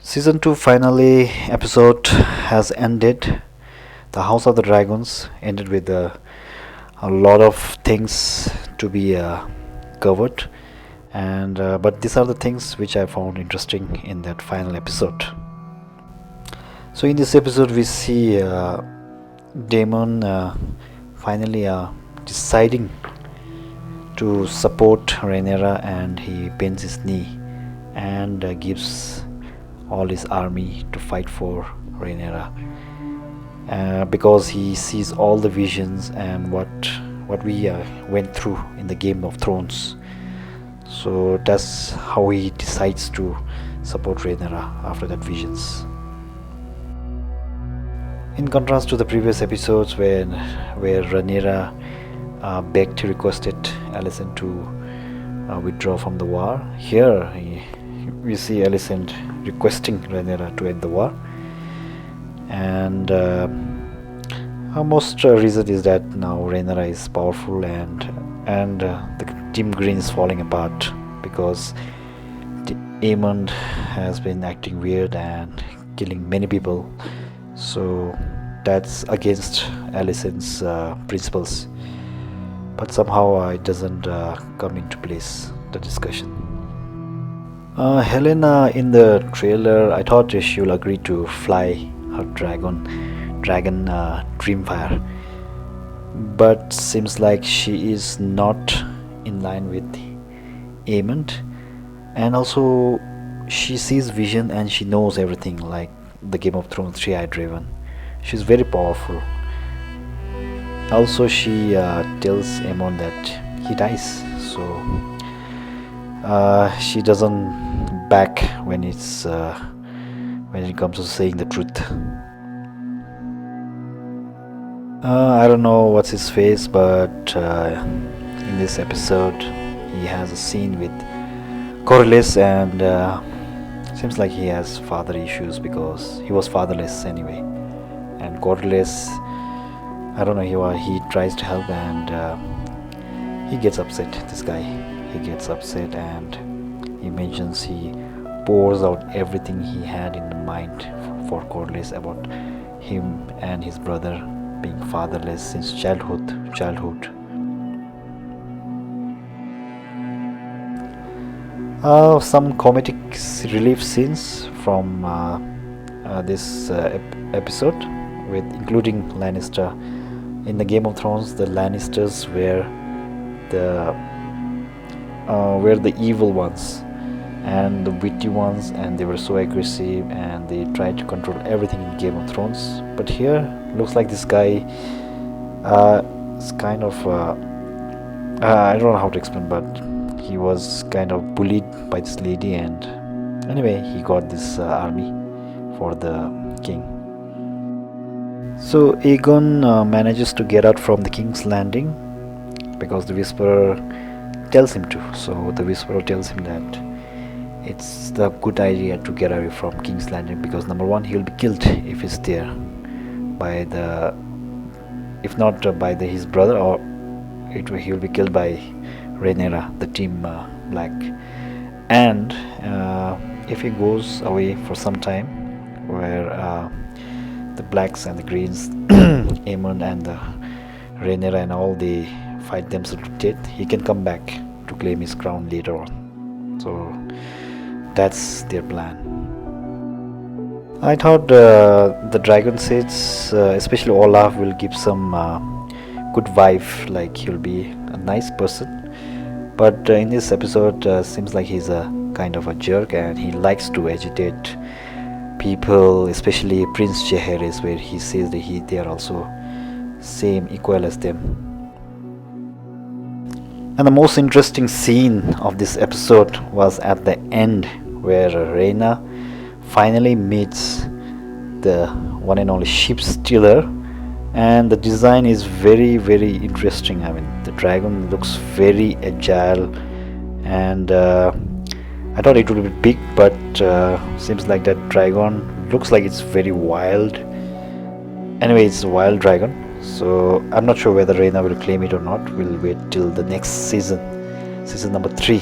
Season 2 finally episode has ended. The House of the Dragons ended with a lot of things to be covered, and but these are the things which I found interesting in that final episode. So in this episode, we see Damon finally deciding to support Rhaenyra, and he bends his knee and gives all his army to fight for Rhaenyra, because he sees all the visions and what we went through in the Game of Thrones. So that's how he decides to support Rhaenyra after that visions. In contrast to the previous episodes where Rhaenyra requested Alicent to withdraw from the war, here we see Alicent requesting Rhaenyra to end the war, and our most reason is that now Rhaenyra is powerful, and the Team Green is falling apart because Aemond has been acting weird and killing many people. So that's against Alicent's principles, but somehow it doesn't come into place, the discussion. Helen, in the trailer, I thought she will agree to fly her dragon Dreamfire, but seems like she is not in line with Aemond, and also she sees vision and she knows everything, like the Game of Thrones three-eyed raven. She's very powerful. Also, she tells Aemon that he dies, so she doesn't back when it comes to saying the truth. I don't know what's his face, but in this episode he has a scene with Corlys, and seems like he has father issues because he was fatherless anyway. And Corlys, I don't know, he tries to help, and he gets upset. This guy, he gets upset, and he mentions he pours out everything he had in the mind for Corlys about him and his brother being fatherless since childhood. Some comedic relief scenes from this episode, with including Lannister. In the Game of Thrones, the Lannisters were the evil ones and the witty ones, and they were so aggressive and they tried to control everything in Game of Thrones. But here, looks like this guy is kind of I don't know how to explain, but he was kind of bullied by this lady, and anyway, he got this army for the king. So Egon manages to get out from the King's Landing because the Whisperer tells him to. So the Whisperer tells him that it's the good idea to get away from King's Landing because number one, he will be killed if he's there by if not by his brother, or he will be killed by Rhaenyra, the Team Black. And if he goes away for some time, where the Blacks and the Greens, Aemond and the Rhaenyra and all, they fight themselves to death, he can come back to claim his crown later on. So that's their plan. I thought the dragon sets, especially Olaf, will give some good vibe, like he'll be a nice person. But in this episode, seems like he's a kind of a jerk, and he likes to agitate people, especially Prince Jaehaerys, where he says that they are also same, equal as them. And the most interesting scene of this episode was at the end, where Rhaena finally meets the one and only ship stealer, and the design is very, very interesting. I mean, the dragon looks very agile, and I thought it would be big, but seems like that dragon looks like it's very wild. Anyway, it's a wild dragon, so I'm not sure whether Rhaena will claim it or not. We'll wait till the next season number 3.